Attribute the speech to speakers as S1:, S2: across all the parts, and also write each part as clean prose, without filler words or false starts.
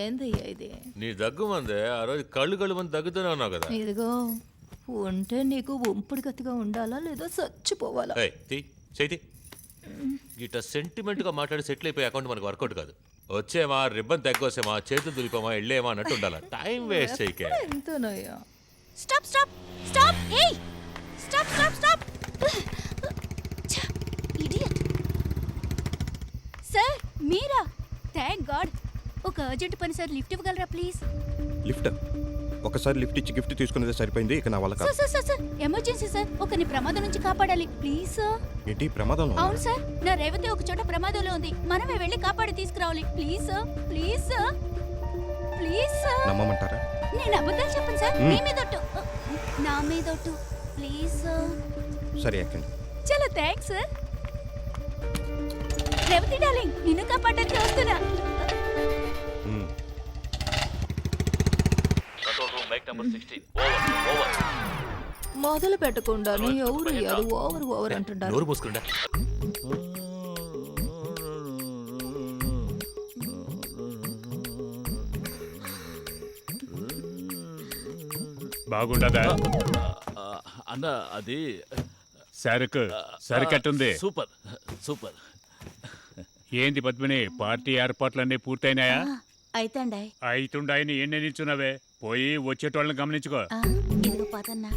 S1: ఏందయ్యా ఇది?
S2: నీ దగ్గు మందే ఆ రోజు కళ్ళు మంది దగ్గుతూనే ఉన్నావు కదా.
S1: ఇదిగో ఉంటే నీకు ఒంపుడు గతిగా ఉండాలా లేదా చచ్చిపోవాలా?
S2: చేతి గిట్ట సెంటిమెంట్గా మాట్లాడి సెటిల్ అయిపోయి అకౌంట్ మనకు వర్కౌట్ కాదు. వచ్చేమా రిబ్బన్ తగ్గోసేమా చేతులు దులిపోమా వెళ్ళేమా అన్నట్టు ఉండాలి. టైం వేస్ట్ చేయకే.
S1: ఎంతనయ్యా?
S3: Stop stop stop hey stop stop stop idiot. Sir మీరా? Thank God. ఒక అర్జెంట్ పని సార్, లిఫ్ట్ ఇవ్వగలరా ప్లీజ్?
S4: లిఫ్ట్? ఒకసారి లిఫ్ట్ ఇచ్చి గిఫ్ట్ తీసుకునేది సరిపోయింది, ఇక నా వల్ల కాదు.
S3: Sir sir sir emergency sir, ఒకరిని ప్రమాదం నుంచి కాపాడాలి ప్లీజ్ సార్.
S4: ఏంటి ప్రమాదంలో?
S3: అవును సార్, నా రేవతి ఒక చోట ప్రమాదంలో ఉంది, మనమే వెళ్ళి కాపాడి తీసుకురావాలి please sir. Please sir, please sir.
S4: నమ్మమంటారా?
S3: నేను అబద్ధాలు చెప్పను సార్, మీ మీదొట్టు, నా మీదొట్టు ప్లీజ్ సార్.
S4: సరే ఎక్కండి.
S3: చాలా థ్యాంక్స్ సార్. రేవతి డార్లింగ్, నిన్ను కాపాడడానికి వస్తున్నా.
S1: మొదలు పెట్టకుండా ఎవరు అది ఓవర్ ఓవర్ అంటున్నారు.
S2: నోరు మూసుకుంటా.
S5: బాగుండదా
S6: అన్న? అది
S5: సరుకట్టుంది.
S6: Super super.
S5: ఏంది పద్మిని, పార్టీ ఏర్పాట్లన్నీ పూర్తయినాయా?
S3: అయితండాయ్.
S5: అయితుండాయని ఎన్ని నిల్చున్నావే? పోయి వచ్చేటోళ్ళని గమనించుకో.
S3: ఇదిగో పదన్నా.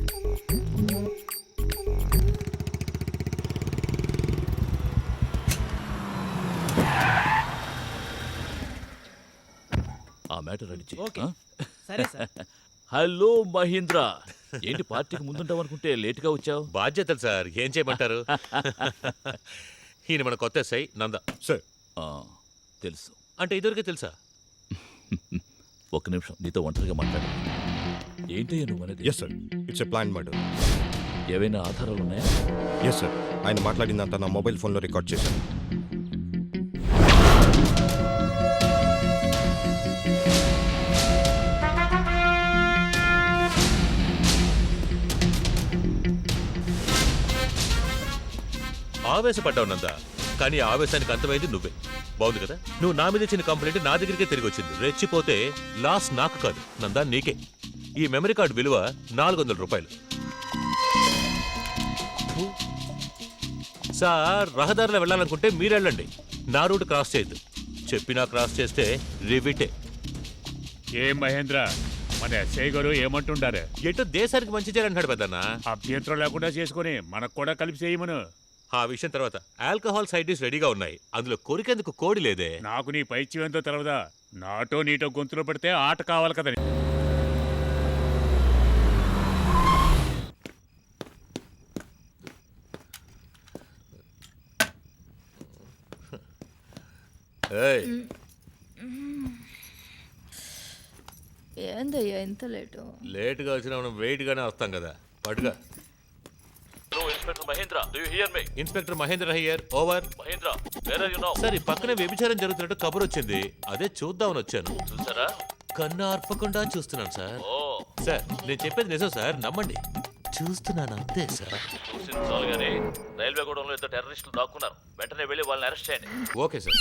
S6: ఆ మ్యాటర్ అడిచి. హలో మహేంద్ర, ఏంటి పార్టీకి ముందుంటావు అనుకుంటే లేట్గా వచ్చావు?
S2: బాధ్యతలు సార్, ఏం చేయమంటారు? ఈయన మన కొత్త ఎస్ఐ నంద
S4: సార్.
S6: తెలుసు.
S2: అంటే ఇదివరకే తెలుసా?
S6: ఒక్క నిమిషం నీతో ఒంటరిగా మాట్లాడు. ఏంటయ్యా నువ్వు అనేది?
S4: Yes sir, it's a plan murder.
S6: ఏవైనా ఆధారాలు ఉన్నాయా?
S4: ఎస్ సార్, ఆయన మాట్లాడిందంతా నా మొబైల్ ఫోన్లో రికార్డ్ చేశాను.
S2: ఆవేశపడ్డావు నందా, కానీ ఆవేశానికి అంతమైంది నువ్వే. బాగుంది కదా? నువ్వు నా మీద ఇచ్చిన కంప్లైంట్ నా దగ్గరికే తిరిగి వచ్చింది. రెచ్చిపోతే లాస్ నాకు కాదు నందా, నీకే. ఈ మెమరీ కార్డు విలువ 400 రూపాయలు. సార్, రహదారిలో వెళ్ళాలనుకుంటే మీరు వెళ్ళండి, నా రూట్ క్రాస్ చేయొద్దు. చెప్పినా క్రాస్ చేస్తే రివిటే.
S5: ఏం మహేంద్ర, మన ఎస్ఐ గారు ఏమంటుండారు?
S2: ఎటు దేశానికి మంచి చేయాలంటాడు పెద్దన్న.
S5: అభ్యంతరం లేకుండా చేసుకుని మనకు కూడా కలిపి చేయమను.
S2: ఆ విషయం తర్వాత. ఆల్కహాల్ సైడ్స్ రెడీగా ఉన్నాయి, అందులో కొరికేందుకు కోడి లేదే.
S5: నాకు నీ పైచ్యం ఎంతో తెలవదా? నాటో నీటో గొంతులో పెడితే ఆట కావాలి కదా.
S1: ఏందయ్యా ఇంత లేటు?
S2: లేటుగా వచ్చినా మనం వెయిట్గానే వస్తాం కదా. పట్టుగా.
S6: Inspector Mahendra, do you hear me?
S2: Inspector Mahendra here, over.
S6: Mahendra, where are you now?
S2: Sir, ఈ పక్కనే వ్యభిచారం జరుగుతున్నట్టు కబురు వచ్చింది, అదే చూద్దామని వచ్చాను.
S6: చూసారా?
S2: కన్ను ఆర్పకుండా చూస్తున్నాను సార్.
S6: ఓ
S2: సార్, నేను చెప్పేది నిజం సార్, నమ్మండి. చూస్తున్నాను అంతే సార్.
S6: చూసింది చాలు గానీ, రైల్వే గూడెంలో ఇద్దరు టెర్రరిస్టులు దాక్కున్నారు. వెంటనే వెళ్ళి వాళ్ళని అరెస్ట్ చేయండి.
S2: Okay sir.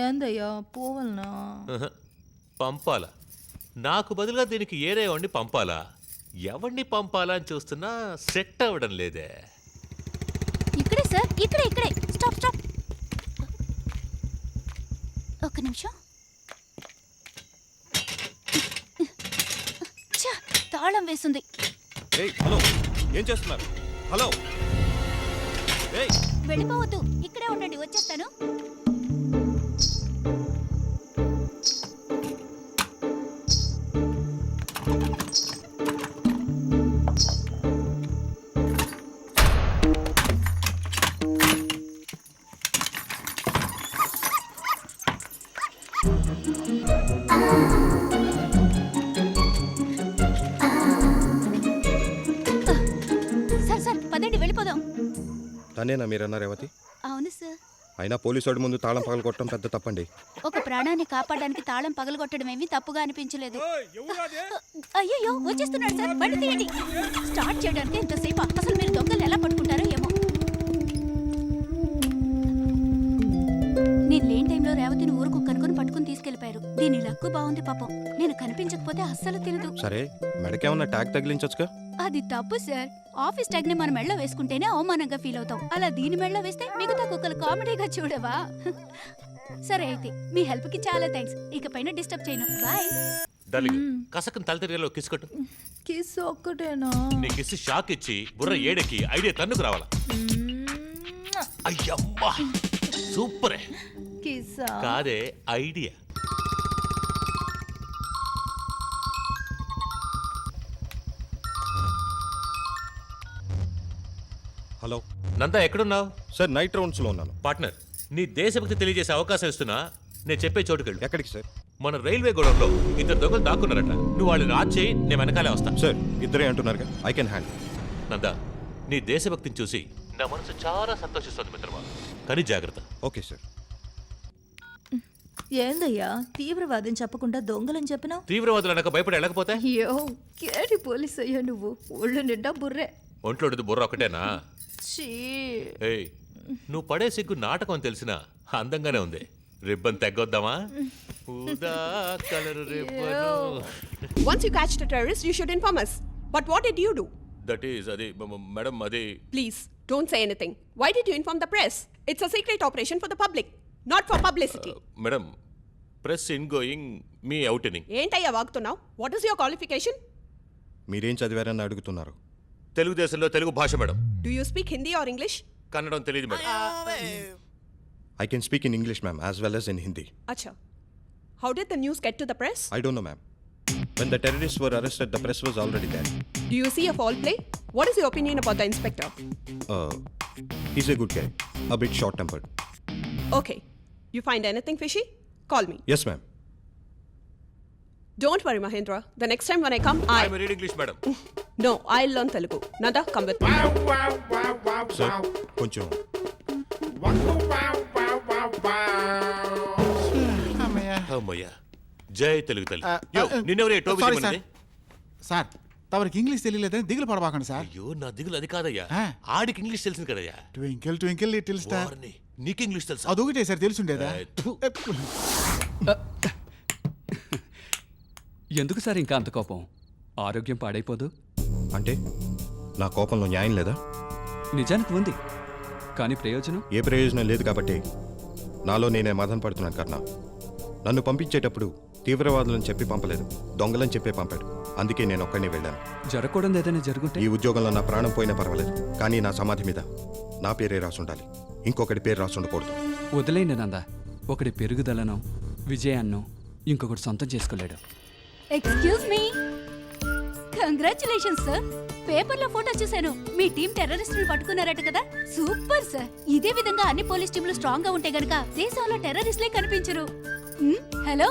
S1: ఏందయ్యా పోవలనా?
S2: పంపాలా? నాకు బదులుగా దీనికి ఏరే వాడిని పంపాలా? ఎవరిని పంపాలా అని చూస్తున్నా, సెట్ అవ్వడం లేదే.
S3: ఇక్కడే సార్, ఇక్కడే ఇక్కడే. స్టాప్ స్టాప్, ఒక్క నిమిషం. తాళం వేసింది.
S4: హలో, ఏం చేస్తున్నారు? హలో,
S3: వెళ్ళిపోవద్దు, ఇక్కడే ఉండండి, వచ్చేస్తాను. సార్ సార్ పదండి, వెళ్ళిపోదాం.
S4: తనేనా మీరన్నా రేవతి?
S3: అవును సార్.
S4: అయినా పోలీసు ముందు తాళం పగలు కొట్టడం పెద్ద తప్పండి.
S3: ఒక ప్రాణాన్ని కాపాడడానికి తాళం పగలగొట్టడం ఏమీ తప్పుగా అనిపించలేదు. అయ్యో వచ్చేస్తున్నాడు సార్, బండి తీయండి. స్టార్ట్ చేయడానికి ఎంతసేపు? అసలు మీరు దొంగలు ఎలా పట్టుకుంటారో ఏమో. నేను లేని టైంలో రేవతిని ఊరుకు కనుకొని పట్టుకుని తీసుకెళ్లిపోయారు. దీని లక్కు బాగుంది పాపం. నేను కనిపించకపోతే అస్సలు తినదు.
S4: సరే మెడకేమన్నా ట్యాగ్ తగిలించొచ్చుగా.
S3: అది తప్పు సార్. ఆఫీస్ ట్యాగ్ ని మన మెళ్ళ వేసుకుంటేనే అవమానంగా ఫీల్ అవుతాం. అలా దీని మెళ్ళ వేస్తే మిగతా కుక్కలు కామెడీగా చూడవా? సరే అయితే మీ హెల్ప్ కి చాలా థ్యాంక్స్. ఇకపైన డిస్టర్బ్ చేయను. బాయ్.
S2: డార్లింగ్ కసకన్ తల తిరిగేలో కిస్ కొట్టు.
S1: కిస్ ఒక్కటేనా?
S2: నీ కిస్ షాక్ ఇచ్చి బుర్ర ఏడకి ఐడియా తన్నుకు రావాలా? అయ్యమ్మా సూపరే.
S1: కిస్సా?
S2: కాదే ఐడియా.
S4: హలో
S2: నందా ఎక్కడున్నావు?
S4: సార్, నైట్ రౌండ్స్లో ఉన్నాను.
S2: పార్ట్నర్, నీ దేశభక్తి తెలియజేసే అవకాశం ఇస్తున్నా. నేను చెప్పే చోటుకెళ్ళు.
S4: ఎక్కడికి సార్?
S2: మన రైల్వే గోడంలో ఇద్దరు దొంగలు దాక్కున్నారట. నువ్వు వాళ్ళని రాజ్ చేయి, నేను వెనకాలే వస్తా.
S4: సార్, ఇద్దరే అంటున్నారుగా, ఐ కెన్ హ్యాండిల్.
S2: నందా, నీ దేశభక్తిని చూసి నా మనసు చాలా సంతోషిస్తుంది మిత్రమా. కానీ జాగ్రత్త.
S4: Okay sir.
S1: ఏందయ్యా తీవ్రవాదం చెప్పకుండా దొంగలని చెప్పినావు?
S2: తీవ్రవాదులు అనక భయపడి వెళ్ళకపోతే?
S1: అయ్యో కేటి పోలీస్ అయ్యా నువ్వు. ఒళ్ళు నిండా బుర్రే.
S2: ఒంట్లోది బుర్ర ఒకటేనా?
S1: ఛీ.
S2: ఏయ్, నువ్వు పడే సిగ్గు నాటకం అని తెలిసినా అందంగానే ఉంది. రిబ్బన్ తెగ్గొద్దామా? ఊదా colour ribbon.
S7: Once you catch the terrorist, you should inform us. But what did you do?
S2: That is అది మేడం అది.
S7: Please, don't say anything. Why did you inform the press? It's a secret operation for the public, not for publicity.
S2: Madam, press in going, మీ అవుటినింగ్.
S7: ఏంటయ్యా వాగుతున్నావు? What is your qualification?
S4: మీరేం చదివారని అడుగుతున్నారు.
S2: తెలుగుదేశంలో తెలుగు భాష madam.
S7: Do you speak Hindi or English?
S2: కన్నడం తెలియదు madam.
S4: I can speak in English, ma'am, as well as in Hindi.
S7: Acha. How did the news get to the press?
S4: I don't know, ma'am. When the terrorists were arrested, the press was already there.
S7: Do you see a foul play? What is your opinion about the inspector?
S4: He's a good guy, a bit short-tempered.
S7: Okay. You find anything fishy? Call me.
S4: Yes, ma'am.
S7: Don't worry, Mahendra. The next time when I come,
S2: I read English madam.
S7: No, I'll learn Telugu. Nanda, come with me.
S4: Sir, కొంచెం
S2: అమ్మయ్యా, జై తెలుగు తల్లి. యో, నిన్నెవరే టోపీ
S8: sorry
S2: తీయమన్నది?
S8: Sir తమరికి English తెలియలేదని దిగులు పడబాకండి sir.
S2: అయ్యో, నా దిగులు అది కాదయ్యా.
S8: ఆ.
S2: ఆడికి ఇంగ్లీష్ తెలిసింది కదయ్యా.
S8: Twinkle twinkle little star.
S2: వారిని, నీకు ఇంగ్లీష్ తెలుసా?
S8: అదొకటే సార్ తెలుసుండేదా?
S2: థు.
S9: ఎందుకు సార్ ఇంకా అంత కోపం? ఆరోగ్యం పాడైపోదు?
S4: అంటే నా కోపంలో న్యాయం లేదా?
S9: నిజానికి ఉంది, కానీ ప్రయోజనం?
S4: ఏ ప్రయోజనం లేదు కాబట్టి నాలో నేనే మదన పడుతున్నాను కర్ణ. నన్ను పంపించేటప్పుడు తీవ్రవాదులను చెప్పి పంపలేదు, దొంగలని చెప్పే పంపాడు. అందుకే నేను ఒక్కడిని వెళ్ళాను.
S9: జరగకూడదు ఏదైనా జరుగుంటే?
S4: ఈ ఉద్యోగంలో నా ప్రాణం పోయినా పర్వాలేదు, కానీ నా సమాధి మీద నా పేరే రాసుండాలి, ఇంకొకటి పేరు రాసుండకూడదు.
S9: వదిలేండి నందా. ఒకటి పెరుగుదలను, విజయాన్నో ఇంకొకటి సొంతం చేసుకోలేడు.
S3: Excuse me. Congratulations sir. పేపర్లో ఫోటో చూశాను. మీ టీం టెర్రరిస్టులు పట్టుకున్నారట కదా. Super sir. ఇదే విధంగా అన్ని పోలీస్ టీంలు స్ట్రాంగ్ గా ఉంటే గనక దేశంలో టెర్రరిస్టులే కనిపించరు. హలో,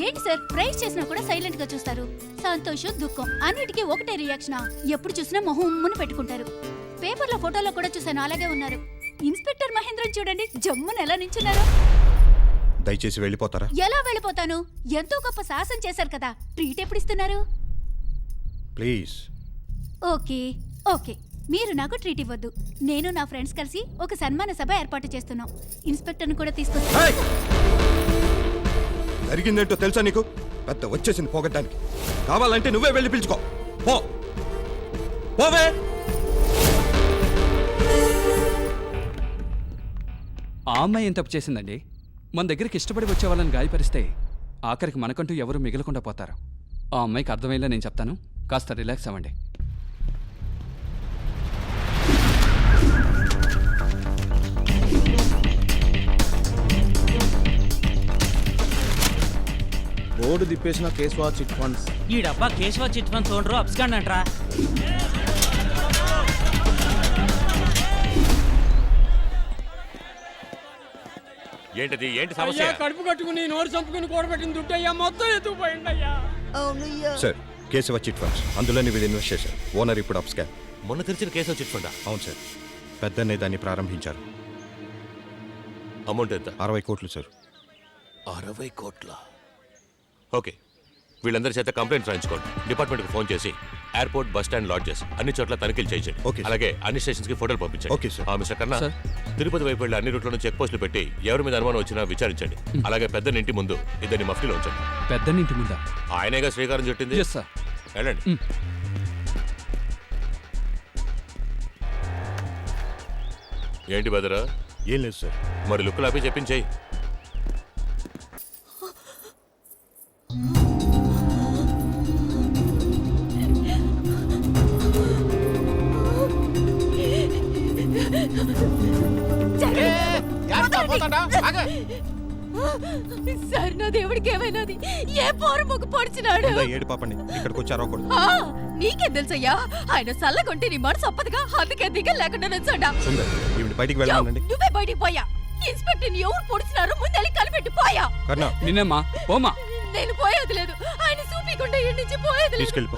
S3: ఏంటి సార్ ప్రైజ్ చేసినా కూడా సైలెంట్ గా చూస్తారు? సంతోషం, దుఃఖం అన్నిటికీ ఒకటే రియాక్షనా? ఎప్పుడు చూసినా మొహం ఉమ్మును పెట్టుకుంటారు. పేపర్లో ఫోటోలో కూడా చూశాను, అలాగే ఉన్నారు. ఇన్స్పెక్టర్ మహేంద్రన్ చూడండి, జమ్మున ఎలా నించున్నారు.
S4: దయచేసి వెళ్ళిపోతారా?
S3: ఎలా వెళ్ళిపోతాను? ఎంతో గొప్ప సాహసం చేశారు కదా. ట్రీట్ ఎప్పుడు ఇస్తున్నారు?
S4: ప్లీజ్.
S3: ఓకే ఓకే, మీరు నాకు ట్రీట్ ఇవ్వద్దు. నేను నా ఫ్రెండ్స్ కలిసి ఒక సన్మాన సభ ఏర్పాటు చేస్తున్నాం. ఇన్స్పెక్టర్ని కూడా తీసుకొస్తా.
S4: జరిగిందేంటో తెలుసా నీకు? పెద్ద వచ్చేసింది పోగొట్టడానికి. కావాలంటే నువ్వే వెళ్ళి పిలుచుకో. పో పోవే.
S9: ఆ అమ్మాయి ఏం తప్పు చేసిందండి? మన దగ్గరికి ఇష్టపడి వచ్చే వాళ్ళని గాయపరిస్తే ఆఖరికి మనకంటూ ఎవరు మిగలకుండా పోతారు. ఆ అమ్మాయికి అర్థమయ్యేలా నేను చెప్తాను, కాస్త రిలాక్స్ అవ్వండి.
S10: Board తిప్పేసిన Keshava chit funds.
S11: ఈ డబ్బా Keshava chit funds owner abscond అంట్రా.
S2: ఏంటిది? ఏంటి సమస్య?
S11: కడుపు కట్టుకుని నోరు చంపుకుని కూడబెట్టిన దుడ్డు అయ్యా మొత్తం ఎత్తుకుపోయింది అయ్యా.
S1: అవునయ్యా.
S4: సార్, కేశవ చిట్ ఫండ్స్, అందులోని వీళ్ళు ఇన్వెస్ట్ చేశారు. ఓనర్ ఇప్పుడు అప్స్కాన్.
S2: మొన్న తెరిచిన కేసు చిట్ ఫండా?
S4: అవును సార్, పెద్దనే దాన్ని ప్రారంభించారు.
S2: అమౌంట్ ఎంత?
S4: 60 కోట్లు సార్.
S2: 60 కోట్ల? ఓకే, వీళ్ళందరి చేత కంప్లైంట్ రాయించుకోండి. డిపార్ట్మెంట్కి ఫోన్ చేసి ఎయిర్పోర్ట్, బస్ స్టాండ్, లాడ్జెస్ అన్ని చోట్ల తనిఖీలు చేయించండి.
S4: Okay, sir.
S2: అలాగే అన్ని స్టేషన్స్ కి ఫోటోలు పంపించండి.
S4: Okay, sir.
S2: మిస్టర్ కన్నా,
S9: Sir.
S2: తిరుపతి వైపు వెళ్ళి అన్ని రూట్లను చెక్ పోస్టులు పెట్టి ఎవరి మీద అనుమానం వచ్చినా విచారించండి. అలాగే పెద్ద ఇంటి ముందు ఇద్దరిని మఫ్టీలో ఉంచండి.
S9: పెద్దనింటి ముందా?
S2: ఆయనేగా శ్రీకారం చుట్టింది.
S9: Yes sir.
S2: వెళ్ళండి. ఏంటి బెదరా?
S4: ఏం లేదు సార్.
S2: మరి లుక్కులు ఆపి చెప్పించేయి.
S3: సార్ నా దేవుడికి ఏమైనాది? ఏ పోరముకు పొడిచినాడు?
S4: ఉందా ఏడు పాపండి, ఇక్కడికి వచ్చి అరవకూడదు.
S3: ఆ, నీకేం తెలుసయ్యా? ఆయన చల్లగొంటే నీ మనసు ఒప్పదుగా, అందుకే దిగ లేకుండా నుంచోడా.
S4: సుందర్, ఈవిడ బయటికి వెళ్ళానండి.
S3: నువ్వే బయటికి పోయా. ఇన్స్పెక్టర్ ఎవరు పొడిచినారు ముందెళ్ళి కనిపెట్టి పోయా.
S4: కర్ణ,
S9: నిన్నేమ్మా పోమా.
S3: నేను పోయేది లేదు. ఆయన చూపికుండా ఈ నుంచి పోయేది లేదు.
S4: తీసుకెళ్ళిపో.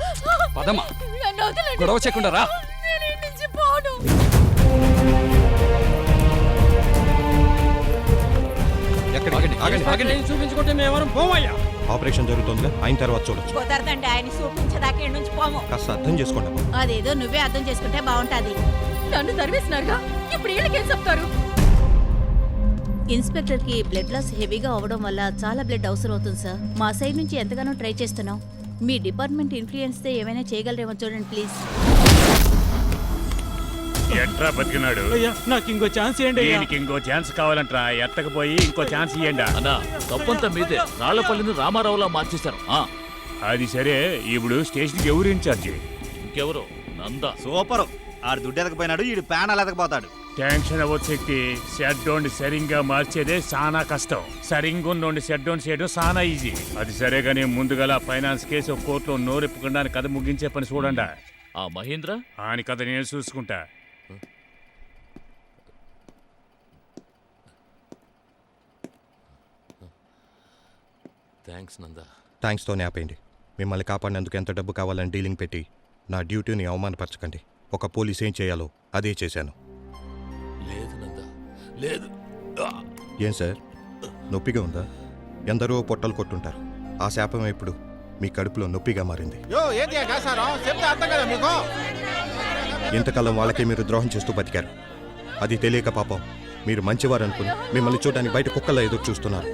S9: పదమ్మా.
S3: నన్ను వదలండి.
S9: గొడవ చేయకుండా రా.
S3: నేను ఈ నుంచి పోను.
S4: ఎక్కడికి?
S9: ఆగండి,
S4: ఆగండి.
S9: ఆగండి.
S11: నేను చూపించుకుంటే మేమెవరం పోవయ్యా.
S4: ఆపరేషన్ జరుగుతుందిగా, అయిన తర్వాత చూడొచ్చు.
S1: కుదరదండి, ఆయన చూపించదాకా ఇక్కడి నుంచి పోము.
S4: కాస్త అర్థం చేసుకోండి అమ్మా.
S1: అదేదో నువ్వే అర్థం చేసుకుంటే బాగుంటది.
S3: నన్ను తరివేసినారుగా, ఇప్పుడు వీళ్ళకేం చెప్తారు?
S1: ఇన్స్పెక్టర్ కి బ్లడ్ లాస్ హెవీగా అవడం వల్ల చాలా బ్లడ్ అవసరం అవుతుంది సార్. మా సైడ్ నుంచి ఎంతగానో ట్రై చేస్తున్నాం. మీ డిపార్ట్మెంట్ ఇన్ఫ్లుయెన్స్ తో ఏమైనా చేయగలరేమో చూడండి ప్లీజ్.
S5: ఎట్రా బతికినాడు?
S11: అయ్యా నాకు ఇంకో ఛాన్స్ ఏంటి అయ్యా?
S5: దీనికి ఇంకో ఛాన్స్ కావాలంట్రా. ఎత్తకపోయి ఇంకో ఛాన్స్ ఇయ్యండి.
S6: అన్నా తప్పంతా మీదే. రాళ్లపల్లిని రామారావులా మార్చేశారు.
S5: అది సరే, ఇప్పుడు స్టేషన్కి ఎవరు ఇన్ఛార్జి?
S6: ఇంకెవరు? నందా.
S10: సూపర్. ఆడు దుడ్డు ఎదకపోయినాడు, ఈడు ప్యాన్ ఎదకపోతాడు.
S5: టెన్షన్ అవ్వదు శక్తి. సెట్ డౌన్ సరిగ్గా మార్చేదే చాలా కష్టం. సరిగ్గా నుండి సెట్ డౌన్ చేయడం చాలా ఈజీ. అది సరే కానీ ముందుగల ఫైనాన్స్ కేసు కోర్టులో నోరెప్పుకుండా కథ ముగించే పని చూడండి.
S6: ఆ మహేంద్ర
S5: ఆయన కథ నేను చూసుకుంటా.
S2: థ్యాంక్స్ నందా.
S4: థ్యాంక్స్తోనే ఆపేయండి. మిమ్మల్ని కాపాడినందుకు ఎంత డబ్బు కావాలని డీలింగ్ పెట్టి నా డ్యూటీని అవమానపరచకండి. ఒక పోలీస్ ఏం చేయాలో అదే చేశాను.
S2: లేదు నందా, లేదు.
S4: ఏం సార్, నొప్పిగా ఉందా? ఎందరో పొట్టలు కొట్టుంటారు. ఆ శాపం ఇప్పుడు మీ కడుపులో నొప్పిగా మారింది. ఇంతకాలం వాళ్ళకే మీరు ద్రోహం చేస్తూ బతికారు. అది తెలియక పాపం మీరు మంచివారు అనుకుని మిమ్మల్ని చూడడానికి బయట కుక్కల్లో ఎదురు చూస్తున్నారు.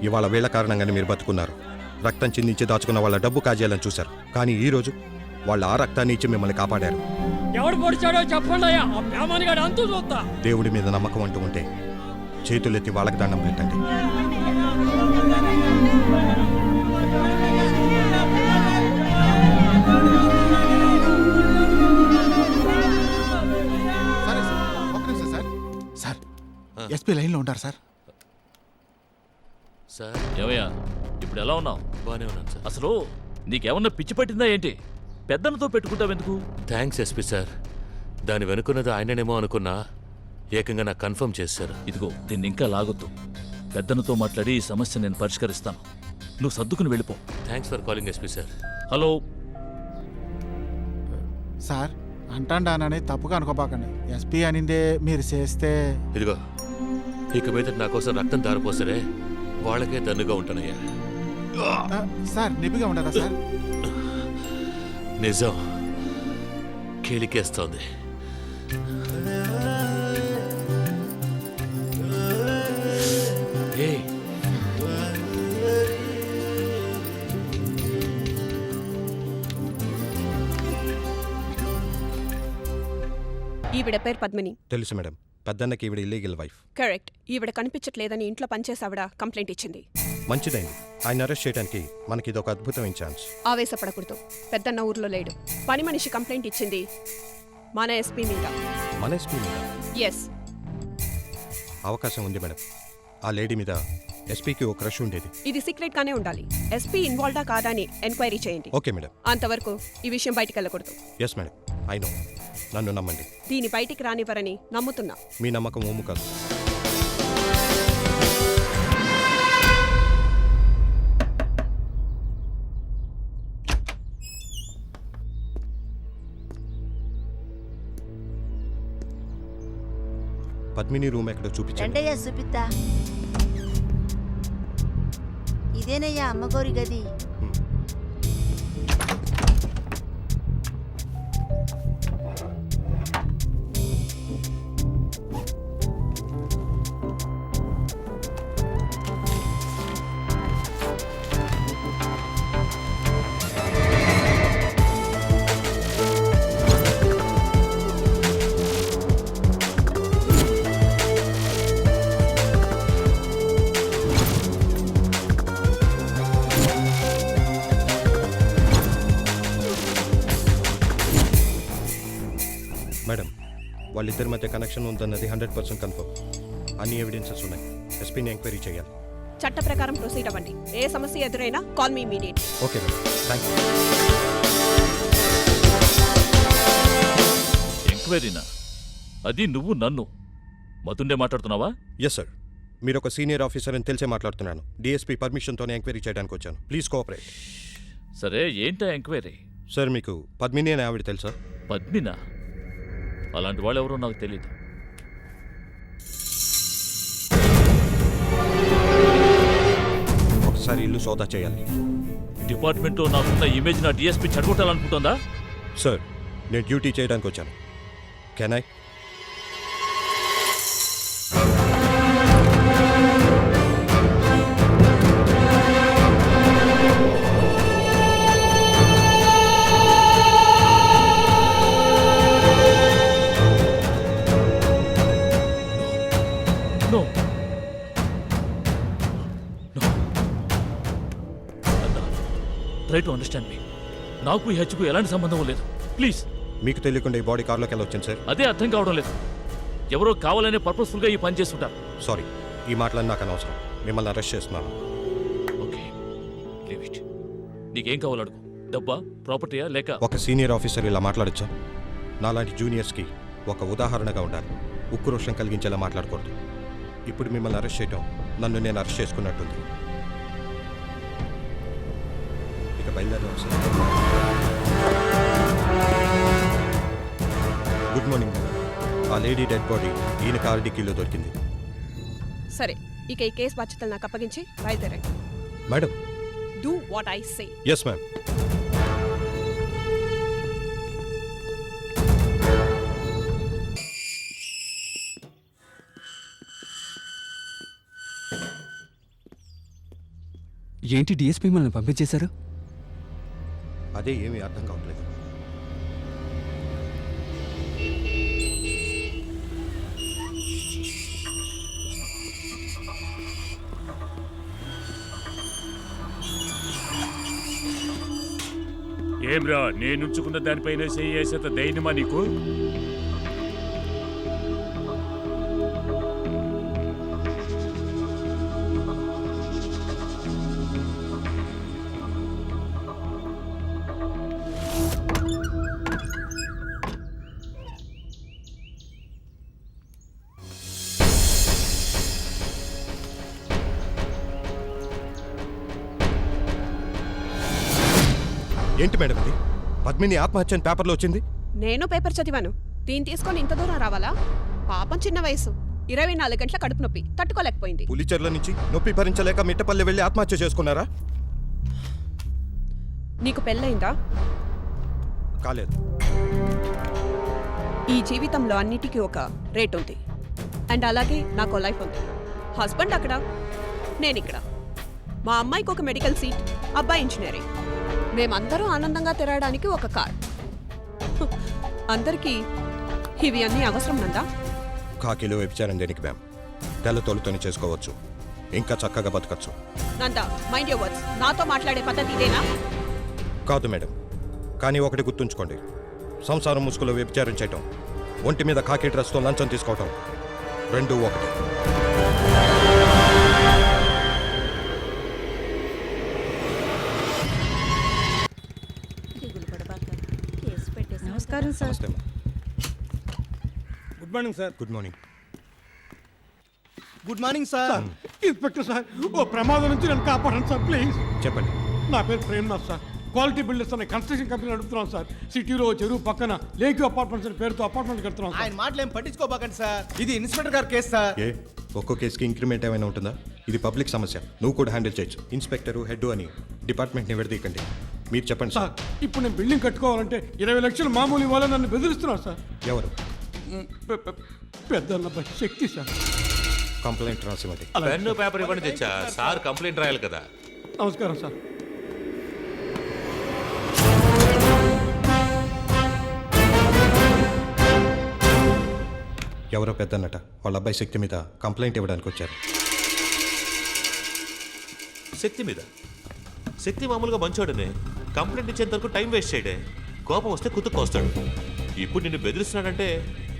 S4: ఇవాళ వీళ్ళ కారణంగానే మీరు బతుకున్నారు. రక్తం చిందించి దాచుకున్న వాళ్ళ డబ్బు కాజేయాలని చూశారు. కానీ ఈ రోజు వాళ్ళు ఆ రక్తాన్ని ఇచ్చి మిమ్మల్ని కాపాడారు.
S11: ఎవడు పొడిచాడో చెప్పండి అయ్యా. ఆ ప్రేమాని గారు అంతూ చూస్తా.
S4: దేవుడి మీద నమ్మకం అంటూ ఉంటే చేతులెత్తి వాళ్ళకి దండం పెట్టండి.
S8: సరే సార్, ఒక్క నిమిషం సార్. సార్, ఎస్పీ లైన్లో ఉంటారు సార్.
S2: సార్,
S6: ఏమయ్యా ఇప్పుడు ఎలా ఉన్నావు?
S2: బానే ఉన్నాను సార్.
S6: అసలు నీకేమన్నా పిచ్చి పట్టిందా ఏంటి? పెద్దలతో పెట్టుకుంటావెందుకు?
S2: Thanks SP sir. దాని వెనుకున్నది ఆయననేమో అనుకున్నా, ఏకంగా నాకు కన్ఫర్మ్ చేశారు.
S6: ఇదిగో దీన్ని ఇంకా లాగొద్దు. పెద్దలతో మాట్లాడి ఈ సమస్య నేను పరిష్కరిస్తాను. నువ్వు సర్దుకుని వెళ్ళిపో.
S2: Thanks for calling SP sir.
S6: Hello.
S8: Sir, అంటాండానని తప్పుగా అనుకోబాకండి. ఎస్పీ అనిందే మీరు చేస్తే.
S2: ఇదిగో, ఇక మీద నా కోసం రక్తం దారిపోసరే వాళ్ళకే దన్నుగా ఉంటానయ్యా.
S8: సార్, నిప్పిగా ఉండదా సార్?
S2: నిజం కేలికేస్తోంది. ఏయ్,
S7: ఈవిడ పేరు పద్మిని.
S4: తెలుసు మేడం, పెద్దన్నకి ఈవిడ ఇల్లీగల్ వైఫ్.
S7: కరెక్ట్. ఈవిడ కనిపించట్లేదని ఇంట్లో పనిచేసావిడ కంప్లైంట్ ఇచ్చింది.
S4: మంచిదైంది. ఆయన అరెస్ట్ చేయడానికి మనకి ఇది ఒక అద్భుతమైన ఛాన్స్.
S7: ఆవేశపడకూడదు. పెద్దన్న ఊర్లో లేడు. పని మనిషి కంప్లైంట్ ఇచ్చింది మన ఎస్పీ మీద.
S4: మన ఎస్పీ మీద
S7: ఎస్.
S4: అవకాశం ఉంది మేడం. ఆ లేడీ మీద ఎస్పీకి ఒక క్రష్ ఉండేది.
S7: ఇది సీక్రెట్ గానే ఉండాలి. ఎస్పీ ఇన్వాల్వ్డా కాదా అని ఎంక్వైరీ చేయండి.
S4: Okay madam.
S7: అంతవరకు ఈ విషయం బయటికి వెళ్ళకూడదు.
S4: Yes madam, I know. నన్ను నమ్మండి.
S7: దీని బయటికి రానివ్వరని నమ్ముతున్నా.
S4: మీ నమ్మకం ఓము కాదు. పద్మిని రూమ్ ఎక్కడో చూపించండి.
S1: రండయ్యా సుపిత్త. ఇదేనయ్యా అమ్మగోరి గది.
S4: వాళ్ళిద్దరి మధ్య కనెక్షన్ ఉందన్నది 100% కన్ఫర్మ్. అన్ని ఎవిడెన్సెస్ ఉన్నాయి. ఎస్పీని ఎంక్వైరీ చేయాలి.
S7: చట్ట ప్రకారం ప్రొసీడ్ అవ్వండి. ఏ సమస్య ఎదురైనా call me immediate.
S4: Okay madam, thank you.
S6: ఎంక్వైరీనా? అది నువ్వు నన్ను మతుండే మాట్లాడుతున్నావా?
S4: ఎస్ సార్, మీరు ఒక సీనియర్ ఆఫీసర్ అని తెలిసే మాట్లాడుతున్నాను. డిఎస్పీ పర్మిషన్తోనే ఎంక్వైరీ చేయడానికి వచ్చాను. Please cooperate.
S6: సరే, ఏంటా ఎంక్వైరీ?
S4: సార్, మీకు పద్మిని అనే ఆవిడ తెలుసా?
S6: పద్మినా? అలాంటి వాళ్ళు ఎవరో నాకు తెలియదు.
S4: ఒకసారి ఇల్లు సోదా చేయాలి.
S6: డిపార్ట్మెంట్లో నాకున్న ఇమేజ్ నా డిఎస్పీ చెడగొట్టాలనుకుంటుందా?
S4: సార్, నేను డ్యూటీ చేయడానికి వచ్చాను. Can I?
S6: No no try to understand me. నాకు ఈ హెచ్కు ఎలాంటి సంబంధం లేదు. ప్లీజ్.
S4: మీకు తెలియకుండా ఈ బాడీ కార్లోకి వెళ్ళి వచ్చింది సార్.
S6: అదే అర్థం కావడం లేదు. ఎవరో కావాలనే పర్పస్ఫుల్గా ఈ పని చేస్తుంటారు.
S4: సారీ, ఈ మాటలన్నీ నాకు అనవసరం. మిమ్మల్ని అరెస్ట్ చేస్తున్నాను.
S6: Okay, leave it. నీకేం కావాలి అడుగు. డబ్బా, ప్రాపర్టీయా, లేక?
S4: ఒక సీనియర్ ఆఫీసర్ ఇలా మాట్లాడచ్చా? నాలాంటి జూనియర్స్కి ఒక ఉదాహరణగా ఉండాలి. ఉక్రోషం కలిగించేలా మాట్లాడకూడదు. ఇప్పుడు మిమ్మల్ని అరెస్ట్ చేయటం నన్ను నేను అరెస్ట్ చేసుకున్నట్టుంది. ఇక బయలుదేరాం సార్. Good morning. ఆ లేడీ డెడ్ బాడీ ఈయన కార్ డిక్కీలో దొరికింది.
S7: సరే, ఇక ఈ కేసు బాధ్యతలు నాకు అప్పగించి బయలుదేరండి.
S4: Madam.
S7: Do what I say.
S4: Yes ma'am.
S9: ఏంటి డిఎస్పీ మనల్ని పంపించేశారు?
S4: అదే ఏమీ అర్థం కావట్లేదు.
S5: ఏమ్రా, నేనుంచుకున్న దానిపైన చేసేంత ధైర్యమా నీకు?
S4: ఏంటి మేడం ఇది? పద్మిని ఆత్మహత్య అని పేపర్లో వచ్చింది.
S7: నేను పేపర్ చదివాను. దీన్ని తీసుకొని ఇంత దూరం రావాలా? పాపం చిన్న వయసు, 24 గంటల కడుపు నొప్పి తట్టుకోలేకపోయింది.
S4: పులిచెర్ల నుంచి నొప్పి భరించలేక మిట్టపల్లి వెళ్ళి ఆత్మహత్య చేసుకున్నారా?
S7: నీకు పెళ్ళయిందా?
S4: కాలేదు.
S7: ఈ జీవితంలో అన్నిటికీ ఒక రేట్ ఉంది. అండ్ అలాగే నాకు లైఫ్ ఉంది. హస్బెండ్ అక్కడ, నేను ఇక్కడ. మా అమ్మాయికి ఒక మెడికల్ సీట్, అబ్బాయి ఇంజనీరింగ్. మేమందరూ ఆనందంగా తిరగడానికి ఒక కార్. అందరికీ ఇవి అన్నీ అవసరం నందా?
S4: కాకిలో వ్యభిచారం దేనికి మ్యామ్? తెల్ల తోలుతోనే చేసుకోవచ్చు, ఇంకా చక్కగా బతకచ్చు.
S7: Nanda, mind your words. నాతో మాట్లాడే పద్ధతి ఇదేనా?
S4: కాదు మేడం, కానీ ఒకటి గుర్తుంచుకోండి. సంసారం ముసుగులో వ్యభిచారం చేయటం, ఒంటి మీద కాకి డ్రెస్తో లంచం తీసుకోవటం, రెండూ ఒకటి.
S1: నమస్కారం సార్.
S4: నమస్తే అమ్మా.
S11: Good morning sir.
S4: Good morning.
S10: Good morning sir.
S11: Inspector sir, ఓ ప్రమాదం నుంచి నన్ను కాపాడండి సార్, ప్లీజ్.
S4: చెప్పండి.
S11: నా పేరు ప్రేమ్నాథ్ సార్. క్వాలిటీ బిల్డర్స్ అనే కన్స్ట్రక్షన్ కంపెనీ నడుపుతున్నాం సార్. సిటీలో చెరువు పక్కన లేక్ అపార్ట్మెంట్స్ అనే పేరుతో అపార్ట్మెంట్ కడుతున్నాం సార్.
S10: ఆయన మాటలు ఏం పట్టించుకోబాకండి సార్. ఇది ఇన్స్పెక్టర్ గారి కేసు సార్.
S4: ఏ ఒక్కో కేసుకి ఇంక్రిమెంట్ ఏమైనా ఉంటుందా? ఇది పబ్లిక్ సమస్య, నువ్వు కూడా హ్యాండిల్ చేయొచ్చు. ఇన్స్పెక్టరు, హెడ్ అని డిపార్ట్మెంట్ని విడదీయకండి. మీరు చెప్పండి
S11: సార్, ఇప్పుడు నేను బిల్డింగ్ కట్టుకోవాలంటే 20 లక్షలు మామూలు ఇవ్వాలని నన్ను బెదిరిస్తున్నారు సార్.
S4: ఎవరు?
S11: పెద్ద శక్తి సార్.
S4: కంప్లైంట్ రాసివ్వండి.
S2: పెన్ను పేపర్ ఇవ్వండి తెచ్చా. సార్ కంప్లైంట్ రాయాలి కదా.
S11: నమస్కారం సార్.
S4: ఎవరో పెద్దన్నట వాళ్ళ అబ్బాయి శక్తి మీద కంప్లైంట్ ఇవ్వడానికి వచ్చారు.
S2: శక్తి మీద? శక్తి మామూలుగా మంచోడనే. కంప్లైంట్ ఇచ్చేంత వరకు టైం వేస్ట్ చేయడే. కోపం వస్తే కుతుక్కొస్తాడు. ఇప్పుడు నిన్ను బెదిరిస్తున్నాడంటే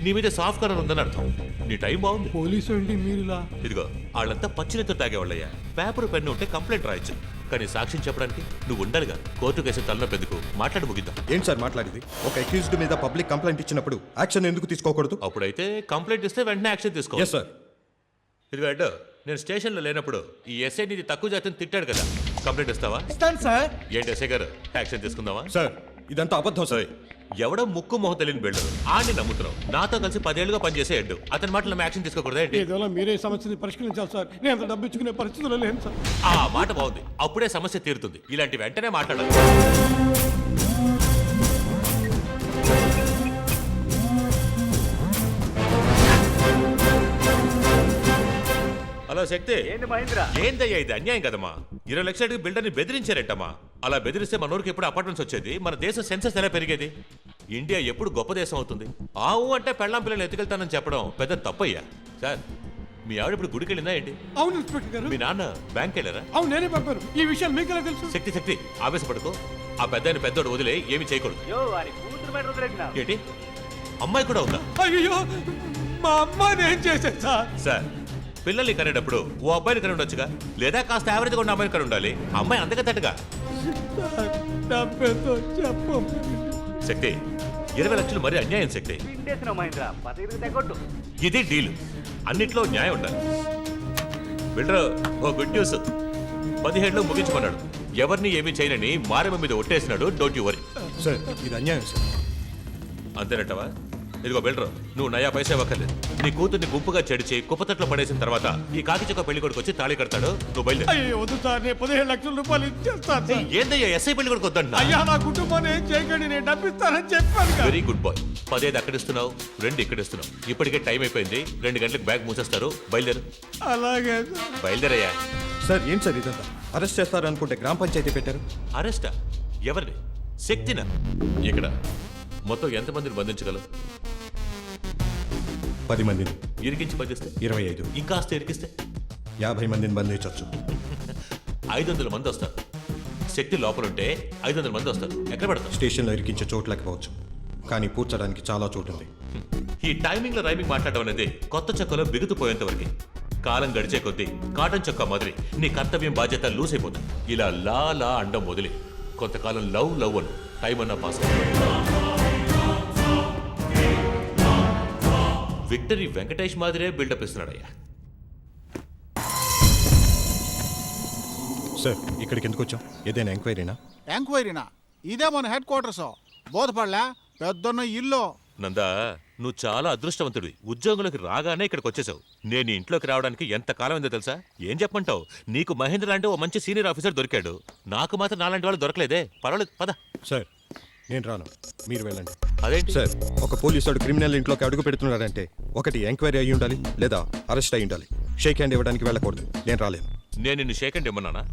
S2: నీ మీద సాఫ్ట్ కార్నర్ ఉందని అర్థం. నీ టైం బాగుంది.
S11: పోలీసు ఏంటి మీరులా?
S2: ఇదిగో వాళ్ళంతా పచ్చినతో తాగేవాళ్ళయ్యా. పేపర్ పెన్ను ఉంటే కంప్లైంట్ రాయొచ్చు, కానీ సాక్ష్యం చెప్పడానికి నువ్వు ఉండాలిగా. కోర్టు కేసు తలనొప్పెందుకు, మాట్లాడి ముగిద్దాం.
S4: ఏంటి సార్ మాట్లాడేది? ఒక అక్యూజ్డ్ మీద పబ్లిక్ కంప్లైంట్ ఇచ్చినప్పుడు యాక్షన్ ఎందుకు తీసుకోకూడదు?
S2: అప్పుడైతే కంప్లైంట్ ఇస్తే వెంటనే యాక్షన్ తీసుకో.
S4: Yes sir.
S2: ఇదిగో అడ్డు, నేను స్టేషన్లో లేనప్పుడు ఈ ఎస్ఐ నీది తక్కువ జాతిని తిట్టాడు కదా, కంప్లైంట్ ఇస్తావా?
S10: ఇస్తాను సార్.
S2: ఏంటి ఎస్ఐ గారు, యాక్షన్ తీసుకుందామా?
S4: సార్ ఇదంతా అబద్ధం సార్.
S2: ఎవడో ముక్కు మొహం తెలియని బిల్డర్ ఆడిని నమ్ముతున్నావు. నాతో కలిసి 10 ఏళ్లుగా పనిచేసే అడ్డు, అతని మాటలు యాక్షన్ తీసుకోకూడదా ఏంటి?
S11: ఏదోలా మీరే సమస్యని పరిష్కరించాలి సార్. నేను అంత డబ్బు ఇచ్చుకునే పరిస్థితుల్లో లేను సార్.
S2: ఆ మాట బాగుంది, అప్పుడే సమస్య తీరుతుంది. ఇలాంటి వెంటనే మాట్లాడాలి. హలో శక్తి. ఏందయ్యా ఇది అన్యాయం కదమ్మా. 20 లక్షలకి బిల్డర్ని బెదిరించారంటమ్మా. అలా బెదిరిస్తే మన ఊరికి ఎప్పుడు అపార్ట్మెంట్స్ వచ్చేది? మన దేశం సెన్సస్ ఎలా పెరిగేది? ఇండియా ఎప్పుడు గొప్ప దేశం అవుతుంది? ఆవు అంటే పెళ్ళాం పిల్లలు ఎత్తుకెళ్తానని చెప్పడం పెద్ద తప్పయ్యా. సార్, మీ ఆవిడ ఇప్పుడు గుడికి వెళ్ళిందా ఏంటి?
S11: అవును ఇన్స్పెక్టర్ గారు.
S2: మీ నాన్న బ్యాంక్ వెళ్ళారా?
S11: అవును నేనే పంపారు. ఈ విషయాలు మీకు ఎలా తెలుసు?
S2: శక్తి ఆవేశపడుకో. ఆ పెద్దోడు వదిలే ఏమి చేయకూడదు. ఏంటి, అమ్మాయి కూడా ఉందా?
S11: అయ్యో, మా అమ్మాయిని ఏం చేశాను సార్?
S2: సార్, పిల్లల్ని కనేటప్పుడు ఓ అబ్బాయిని కని ఉండొచ్చుగా, లేదా కాస్త యావరేజ్గా ఉన్న అమ్మాయిని కని ఉండాలి. అమ్మాయి అంతగా తట్టుగా. శక్తి, 20 లక్షలు మరీ అన్యాయం శక్తి. ఇది డీల్, అన్నిట్లో న్యాయం ఉండాలి. బిల్డర్ ఓ గుడ్ న్యూస్, 17లో ముగించుకున్నాడు. ఎవరిని ఏమీ చేయనని మారమ్మ మీద ఒట్టేసినాడు. Don't you worry.
S4: సార్ ఇది అన్యాయం సార్.
S2: అంతేనట్టవా? ఇదిగో బిల్డర్, నువ్వు నయా పైసా ఇవ్వక్కర్లేదు. నీ కూతుర్ని గుంపుగా చెడిచి కుప్పతట్లో పడేసిన తర్వాత ఈ కాకి చుక్క పెళ్లి కొడుకు వచ్చి తాళి కడతాడు. నువ్వు బయలుదేరు.
S11: అయ్యో వద్దు సార్, నేను 15 లక్షల రూపాయలు ఇచ్చేస్తాను సార్.
S2: ఏందయ్యా ఎస్ఐ పెళ్లి కొడుకు వద్దంటున్నా?
S11: అయ్యా నా కుటుంబాన్ని ఏం చేయకండి, నేను డబ్బిస్తానని చెప్పాను కదా.
S2: Very good boy. 15 అక్కడిస్తున్నావు, 2 ఇక్కడిస్తున్నావు. ఇప్పటికే టైం అయిపోయింది. 2 గంటలకు బ్యాగ్ మూసేస్తారు. బయలుదేరు.
S11: అలాగే సార్.
S2: బయలుదేరయ్యా.
S4: సార్ ఏంటి సార్ ఇదంతా? అరెస్ట్ చేస్తారనుకుంటే గ్రామ పంచాయతీ పెట్టారు.
S2: అరెస్టా? ఎవరిని? శక్తినా? ఇక్కడ మొత్తం ఎంతమందిని బంధించగలవు?
S4: 10 మందిని.
S2: ఇరికించి బంధిస్తే
S4: 25.
S2: ఇంకాస్త ఇరికిస్తే
S4: 50 మందిని బంధించవచ్చు.
S2: 500 మంది వస్తారు. శక్తి లోపలుంటే 500 మంది వస్తారు. ఎక్కడ పెడతాం?
S4: స్టేషన్లో ఇరికించే చోటు లేకపోవచ్చు, కానీ పూడ్చడానికి చాలా చోటు ఉంది.
S2: ఈ టైమింగ్ లో రైమింగ్ మాట్లాడడం అనేది కొత్త చొక్కలో బిగుతుపోయేంత వరకు. కాలం గడిచే కొద్దీ కాటన్ చొక్కా మాదిరి నీ కర్తవ్యం బాధ్యత లూజ్ అయిపోతుంది. ఇలా లా అండం వదిలి కొంతకాలం లవ్ అను టైం అన్నా పాస్. విక్టరీ వెంకటేష్ మాదిరే బిల్డప్ ఇస్తున్నాడయ్యా.
S4: సార్ ఇక్కడికి ఎందుకు వచ్చాం? ఏదైనా ఎంక్వైరీనా?
S8: ఎంక్వైరీనా? ఇదే మన హెడ్ క్వార్టర్స్. బోధపడలే పెద్దన్న ఇల్లు.
S2: నందా, నువ్వు చాలా అదృష్టవంతుడివి. ఉద్యోగంలోకి రాగానే ఇక్కడికి వచ్చేసావు. నేను ఇంట్లోకి రావడానికి ఎంత కాలం అయిందో తెలుసా? ఏం చెప్పంటావు? నీకు మహేంద్ర లాంటి ఓ మంచి సీనియర్ ఆఫీసర్ దొరికాడు. నాకు మాత్రం నాలాంటి వాళ్ళు దొరకలేదే. పర్వాలేదు, పద.
S4: సార్ నేను రాను, మీరు వెళ్ళండి.
S2: అదేంటి
S4: సార్, ఒక పోలీసుడు క్రిమినల్ ఇంట్లోకి అడుగు పెడుతున్నాడంటే ఒకటి ఎంక్వైరీ అయ్యి ఉండాలి, లేదా అరెస్ట్ అయ్యి ఉండాలి. షేక్ హ్యాండ్ ఇవ్వడానికి వెళ్ళకూడదు. నేను రాలేను.
S2: నేను నిన్ను షేక్ హ్యాండ్ ఇమ్మన్నానా?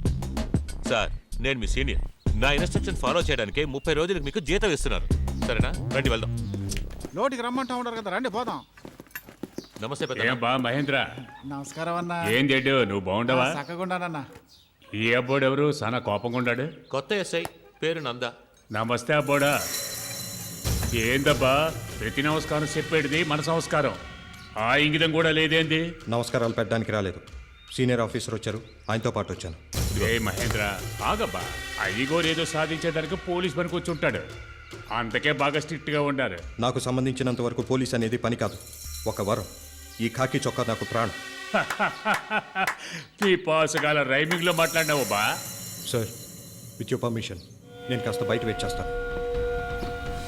S2: సార్, నేను మీ సీనియర్. నా ఇన్స్ట్రక్షన్ ఫాలో చేయడానికి 30 రోజులకు మీకు జీతం ఇస్తున్నారు. సరేనా? రండి వెళ్దాం.
S8: లోటుకి రమ్మంటా ఉంటారు కదా, రండి పోదాం.
S2: నమస్తే పెద్ద.
S5: ఏం బా మహేంద్ర,
S8: నమస్కారం అన్న.
S5: ఏం చెడ్డు, నువ్వు బాగుండవా?
S8: చక్కగుండానన్నా.
S5: ఈ అబ్బోడు ఎవరు చాలా కోపంగా ఉన్నాడు?
S2: కొత్త ఎస్ఐ, పేరు నందా.
S5: నమస్తే అబ్బోడా. ఏందబ్బా ప్రతి నమస్కారం చెప్పేటిది మన సంస్కారం. ఆ ఇంగితం కూడా లేదేంది?
S4: నమస్కారాలు పెట్టడానికి రాలేదు. సీనియర్ ఆఫీసర్ వచ్చారు, ఆయనతో పాటు వచ్చాను.
S5: ఏ మహేంద్ర ఆగబ్బా, అయ్యగోరేదో సాధించేదానికి పోలీస్ పనికి వచ్చి ఉంటాడు. అంతకే బాగా స్ట్రిక్ట్ గా ఉండారు.
S4: నాకు సంబంధించినంత వరకు పోలీస్ అనేది పని కాదు, ఒక వరం. ఈ ఖాకీ చొక్కా నాకు ప్రాణం.
S5: ఈ పాసుగాల రైమింగ్ లో మాట్లాడినావు బా.
S4: సార్ విత్ యువర్ పర్మిషన్ నేను కాస్త బయట వెయిట్ చేస్తాను.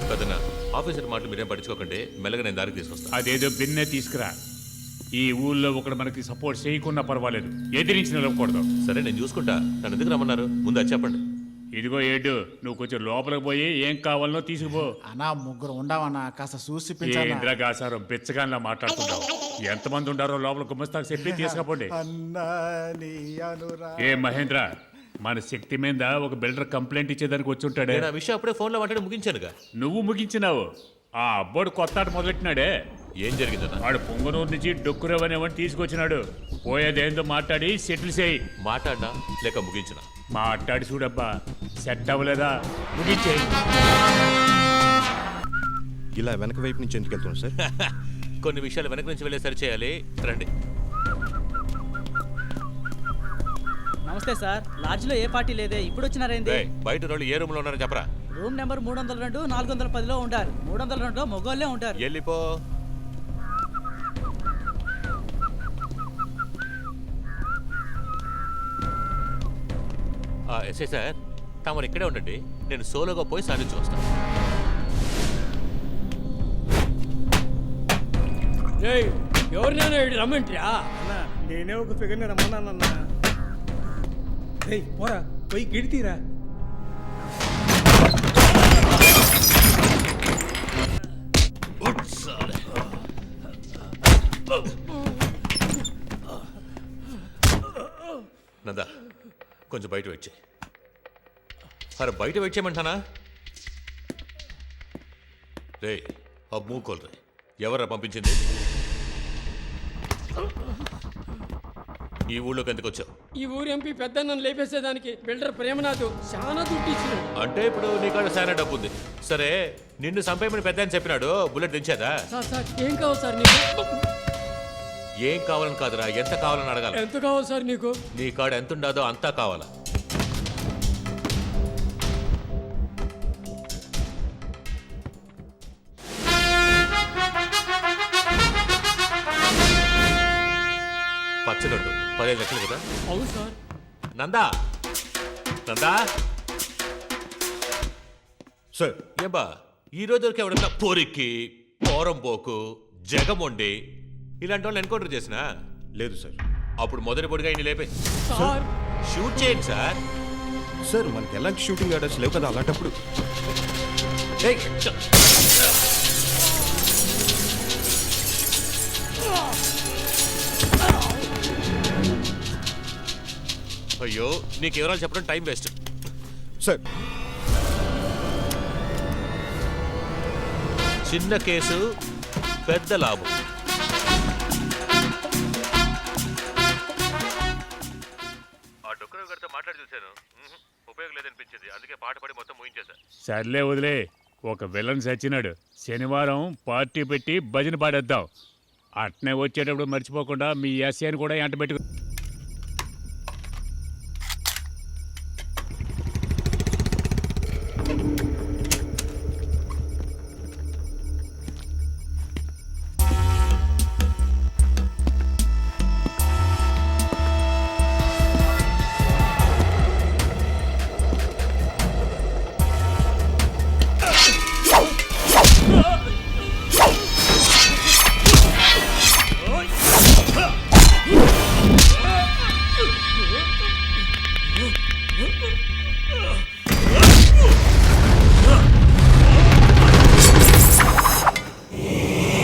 S2: పెద్దనా, ఆఫీసర్ మాటలు మీరేం పట్టించుకోకండి. మెల్లగా నేను దారికి తీసుకొస్తాను.
S5: అదేదో బిన్నే తీసుకురా. ఈ ఊళ్ళో ఒకడు మనకి సపోర్ట్ చేయకున్నా పర్వాలేదు, ఎదిరించి నిలవకూడదు.
S2: సరే, నేను చూసుకుంటా. నన్ను ఎందుకు రమ్మన్నారు? ముందు అది చెప్పండి.
S5: ఇదిగో ఏడు, నువ్వు కొంచెం లోపలికి పోయి ఏం కావాలనో తీసుకుపో.
S8: అన్నా ముగ్గురు ఉండవన్నా, కాస్త చూసి
S5: ఇంద్రగాసారం బిచ్చగానిలా మాట్లాడుతుంటావు. ఎంతమంది ఉండారో లోపల గుమ్మస్తాకు చెప్పి తీసుకపోండి. ఏ మహేంద్ర, మన శక్తి మీద ఒక బిల్డర్ కంప్లైంట్ ఇచ్చేదానికి వచ్చి ఉంటాడే.
S2: నేను ఆ విషయం అప్పుడే ఫోన్లో మాట్లాడి ముగించానుగా.
S5: నువ్వు ముగించినావు. ఆ అబ్బోడు కొత్త ఆట మొదలెట్టినాడే.
S2: ఏం జరిగిందన్నా?
S5: వాడు పొంగనూరు నుంచి డొక్కురవనేవాడిని తీసుకొచ్చినాడు. పోయేదేందో మాట్లాడి సెటిల్ చేయి.
S2: మాట్లాడినా లేక ముగించిన?
S5: మాట్లాడి చూడబ్బా, సెట్ అవ్వలేదా ముగించేయి.
S4: ఇలా వెనక వైపు నుంచి ఎందుకు వెళ్తున్నాం సార్?
S2: కొన్ని విషయాలు వెనక నుంచి వెళ్ళే సరి చేయాలి. రండి.
S10: నమస్తే సార్, లాడ్జ్లో ఏ పార్టీ లేదే, ఇప్పుడు వచ్చినారేంది?
S2: రేయ్, బయట రోళ్ళు ఏ రూమ్ లో ఉన్నారో చెప్పరా.
S10: రూమ్ నెంబర్ 302 410లో ఉంటారు. 302లో మగోళ్ళే ఉంటారు.
S2: వెళ్ళిపో. ఎస్ఐ సార్, తమరు ఇక్కడే ఉండండి, నేను సోలోగా పోయి సాధించి వస్తాను.
S11: ఎవరినైనా రమ్మంటిరా? నేనే ఒక ఫిగర్ని రమ్మన్నానన్నా. పోరా పోయి గిడితీరా.
S2: నందా, కొంచెం బయట వెయిట్ చేయి. అరే బయట వెయిట్ చేయమంటానా? రే ఆ మూకోలు రే, ఎవరా పంపించింది? ఈ ఊళ్ళోకి ఎందుకు వచ్చావు?
S11: ఈ ఊరు ఎంపీ పెద్ద నన్ను లేపేసేదానికి బిల్డర్ ప్రేమనాథ్ చాలా దుడ్డు ఇచ్చినాడు.
S2: అంటే ఇప్పుడు నీ కాడ చాలా డబ్బు ఉంది. సరే, నిన్ను చంపేయమని పెద్ద అని చెప్పినాడు, బుల్లెట్ దించేదా?
S11: సార్ ఏం కావాలి సార్ నీకు?
S2: ఏం కావాలని కాదురా, ఎంత కావాలని అడగాలి.
S11: ఎంత కావాలి సార్ నీకు?
S2: నీ కాడ ఎంత ఉండాదో అంతా కావాలా? పచ్చగడ్డు 15 లక్షలు కదా?
S11: అవును సార్.
S2: నందా, నందా
S4: సార్
S2: ఏబా, ఈ రోజు వరకు ఎవడన్నా పొరికి, పోరంపోకు, జగమొండి ఇలాంటి వాళ్ళని ఎన్కౌంటర్ చేసినా?
S4: లేదు సార్.
S2: అప్పుడు మొదటి పొడిగా ఇన్ని లేపే
S11: సార్
S2: షూట్ చేయండి సార్.
S4: సార్ మనకి ఎలాంటి షూటింగ్ ఆర్డర్స్ లేవు కదా, అలాంటప్పుడు
S2: ఏయ్, అయ్యో, నీకు వివరాలు చెప్పడం టైం వేస్ట్.
S4: సార్
S2: చిన్న కేసు పెద్ద లాభం. ఆ డొక్కరావు గారితో మాట్లాడి చూశాను, ఉపయోగం లేదనిపించింది, అందుకే పాట పాడి మొత్తం ముగించేశా.
S5: సర్లే వదిలే, ఒక విలన్ చచ్చినాడు. శనివారం పార్టీ పెట్టి భజన పాడేద్దాం. అట్నే వచ్చేటప్పుడు మర్చిపోకుండా మీ ఎస్ఐని కూడా ఎంట పెట్టుకు.